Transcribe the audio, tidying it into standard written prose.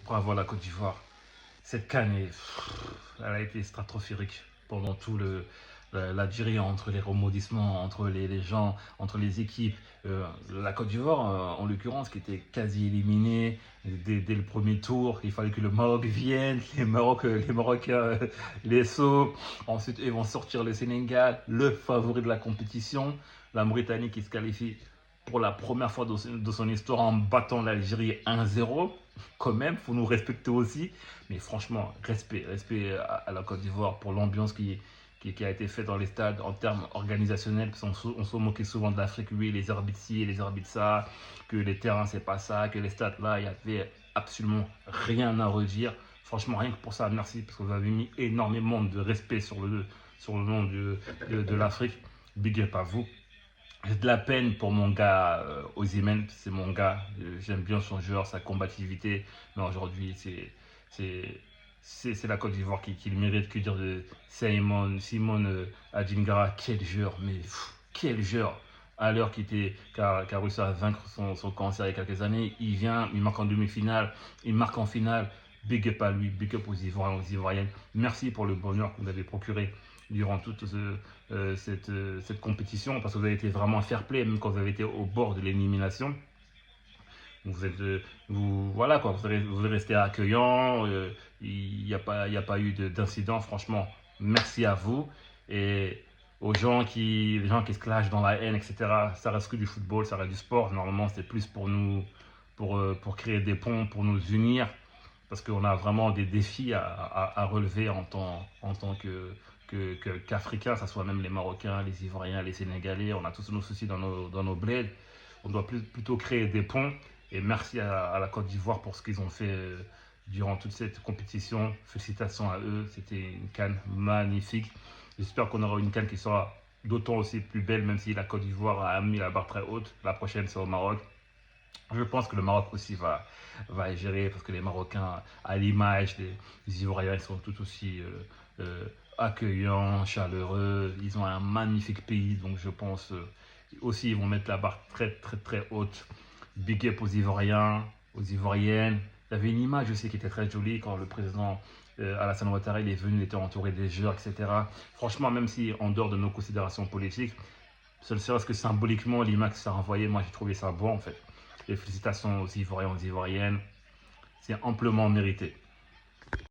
bravo à la Côte d'Ivoire. Cette CAN, elle a été stratosphérique pendant tout la durée entre les rebondissements, entre les gens, entre les équipes. La Côte d'Ivoire, en l'occurrence, qui était quasi éliminée dès le premier tour. Il fallait que le Maroc vienne, les Marocains les sauvent. Ensuite, ils vont sortir le Sénégal, le favori de la compétition. La Mauritanie qui se qualifie pour la première fois de son histoire en battant l'Algérie 1-0. Quand même, il faut nous respecter aussi. Mais franchement, respect à la Côte d'Ivoire pour l'ambiance qui a été faite dans les stades en termes organisationnels. Parce qu'on se moquait souvent de l'Afrique, oui, les arbitres ci, les arbitres ça, que les terrains c'est pas ça, que les stades là, il y avait absolument rien à redire. Franchement, rien que pour ça, merci, parce que vous avez mis énormément de respect sur le nom de l'Afrique. Big up à vous. J'ai de la peine pour mon gars Osimhen, c'est mon gars. J'aime bien son joueur, sa combativité. Mais aujourd'hui, c'est la Côte d'Ivoire qui le mérite. Que dire de Simon Adjingara, quel joueur, mais quel joueur. À l'heure qui a réussi à vaincre son cancer il y a quelques années, il vient, il marque en demi-finale, il marque en finale. Big up à lui, big up aux Ivoiriens, aux Ivoiriennes. Merci pour le bonheur que vous avez procuré durant toute cette compétition, parce que vous avez été vraiment fair play, même quand vous avez été au bord de l'élimination. Vous êtes, voilà quoi, vous êtes resté accueillant, il n'y a pas eu d'incident, franchement, merci à vous. Et les gens qui se clashent dans la haine, etc., ça reste que du football, ça reste du sport. Normalement, c'est plus pour nous, pour créer des ponts, pour nous unir, parce qu'on a vraiment des défis à relever en tant qu'Africains, que ça soit même les Marocains, les Ivoiriens, les Sénégalais. On a tous nos soucis dans nos bleds. On doit plutôt créer des ponts. Et merci à la Côte d'Ivoire pour ce qu'ils ont fait durant toute cette compétition. Félicitations à eux. C'était une CAN magnifique. J'espère qu'on aura une CAN qui sera d'autant aussi plus belle, même si la Côte d'Ivoire a mis la barre très haute. La prochaine, c'est au Maroc. Je pense que le Maroc aussi va gérer, parce que les Marocains, à l'image des Ivoiriens, ils sont tout aussi accueillants, chaleureux. Ils ont un magnifique pays, donc je pense aussi ils vont mettre la barre très très très haute. Big up aux Ivoiriens, aux Ivoiriennes. Il y avait une image aussi qui était très jolie quand le président Alassane Ouattara il est venu, il était entouré des joueurs, etc. Franchement, même si en dehors de nos considérations politiques, serait-ce que symboliquement, l'image que ça renvoyait, moi j'ai trouvé ça bon en fait. Et félicitations aux Ivoiriens, aux Ivoiriennes. C'est amplement mérité.